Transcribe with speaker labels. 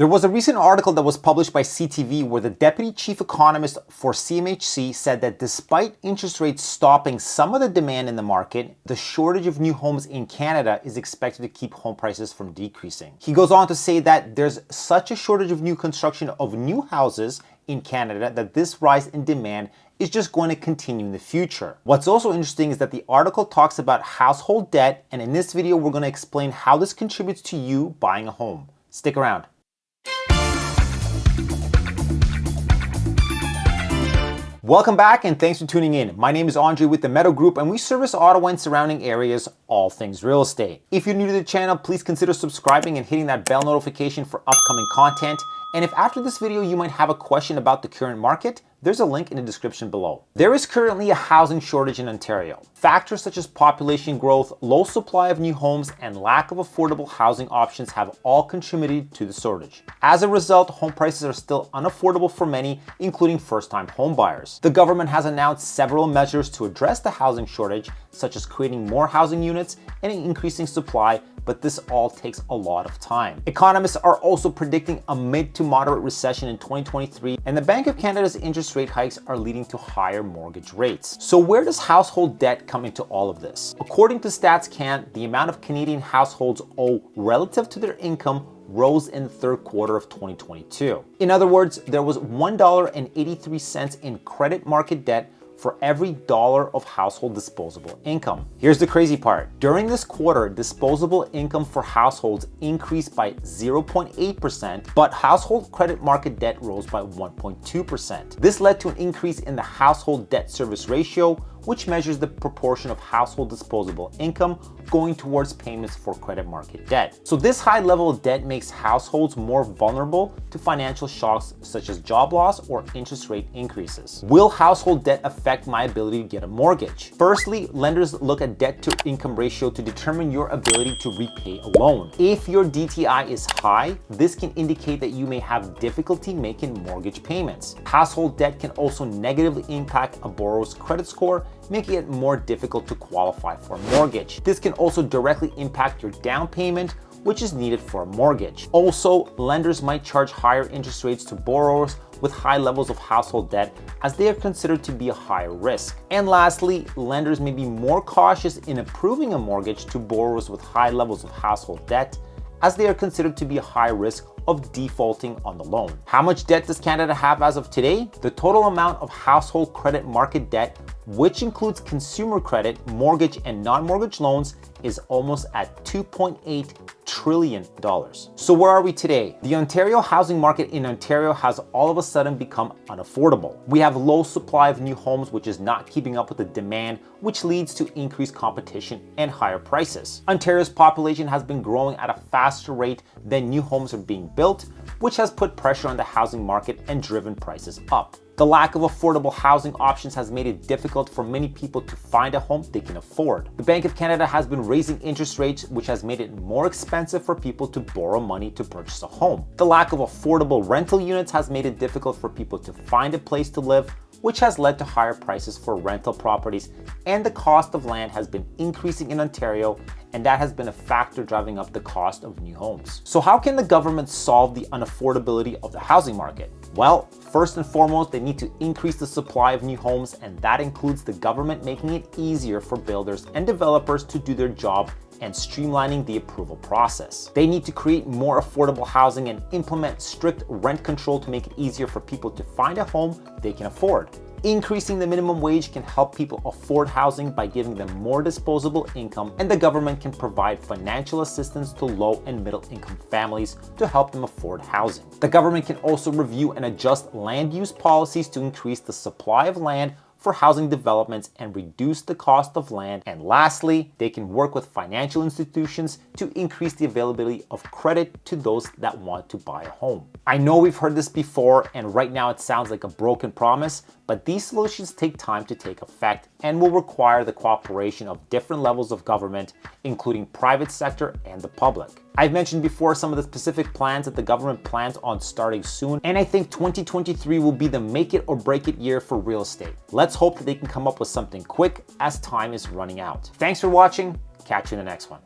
Speaker 1: There was a recent article that was published by CTV where the deputy chief economist for CMHC said that despite interest rates stopping some of the demand in the market, the shortage of new homes in Canada is expected to keep home prices from decreasing. He goes on to say that there's such a shortage of new construction of new houses in Canada that this rise in demand is just going to continue in the future. What's also interesting is that the article talks about household debt, and in this video we're going to explain how this contributes to you buying a home. Stick around. Welcome back and thanks for tuning in. My name is Andrei with the Medow Group and we service Ottawa and surrounding areas, all things real estate. If you're new to the channel, please consider subscribing and hitting that bell notification for upcoming content. And if after this video you might have a question about the current market, there's a link in the description below. There is currently a housing shortage in Ontario. Factors such as population growth, low supply of new homes, and lack of affordable housing options have all contributed to the shortage. As a result, home prices are still unaffordable for many, including first-time home buyers. The government has announced several measures to address the housing shortage, such as creating more housing units and increasing supply, but this all takes a lot of time. Economists are also predicting a mid to moderate recession in 2023, and the Bank of Canada's interest rate hikes are leading to higher mortgage rates. So where does household debt come into all of this? According to StatsCan, the amount of Canadian households owe relative to their income rose in the third quarter of 2022. In other words, there was $1.83 in credit market debt for every dollar of household disposable income. Here's the crazy part. During this quarter, disposable income for households increased by 0.8%, but household credit market debt rose by 1.2%. This led to an increase in the household debt service ratio, which measures the proportion of household disposable income going towards payments for credit market debt. So this high level of debt makes households more vulnerable to financial shocks such as job loss or interest rate increases. Will household debt affect my ability to get a mortgage? Firstly, lenders look at debt to income ratio to determine your ability to repay a loan. If your DTI is high, this can indicate that you may have difficulty making mortgage payments. Household debt can also negatively impact a borrower's credit score, making it more difficult to qualify for a mortgage. This can also directly impact your down payment, which is needed for a mortgage. Also, lenders might charge higher interest rates to borrowers with high levels of household debt, as they are considered to be a higher risk. And lastly, lenders may be more cautious in approving a mortgage to borrowers with high levels of household debt, as they are considered to be a high risk of defaulting on the loan. How much debt does Canada have as of today? The total amount of household credit market debt, which includes consumer credit, mortgage, and non-mortgage loans, is almost at $2.8 trillion. So where are we today? The Ontario housing market in Ontario has all of a sudden become unaffordable. We have low supply of new homes, which is not keeping up with the demand, which leads to increased competition and higher prices. Ontario's population has been growing at a faster rate than new homes are being built, which has put pressure on the housing market and driven prices up. The lack of affordable housing options has made it difficult for many people to find a home they can afford. The Bank of Canada has been raising interest rates, which has made it more expensive for people to borrow money to purchase a home. The lack of affordable rental units has made it difficult for people to find a place to live, which has led to higher prices for rental properties, and the cost of land has been increasing in Ontario, and that has been a factor driving up the cost of new homes. So how can the government solve the unaffordability of the housing market? Well, first and foremost, they need to increase the supply of new homes, and that includes the government making it easier for builders and developers to do their job and streamlining the approval process. They need to create more affordable housing and implement strict rent control to make it easier for people to find a home they can afford. Increasing the minimum wage can help people afford housing by giving them more disposable income, and the government can provide financial assistance to low and middle income families to help them afford housing. The government can also review and adjust land use policies to increase the supply of land for housing developments and reduce the cost of land. And lastly, they can work with financial institutions to increase the availability of credit to those that want to buy a home. I know we've heard this before, and right now it sounds like a broken promise, but these solutions take time to take effect and will require the cooperation of different levels of government, including private sector and the public. I've mentioned before some of the specific plans that the government plans on starting soon, and I think 2023 will be the make it or break it year for real estate. Let's hope that they can come up with something quick, as time is running out. Thanks for watching. Catch you in the next one.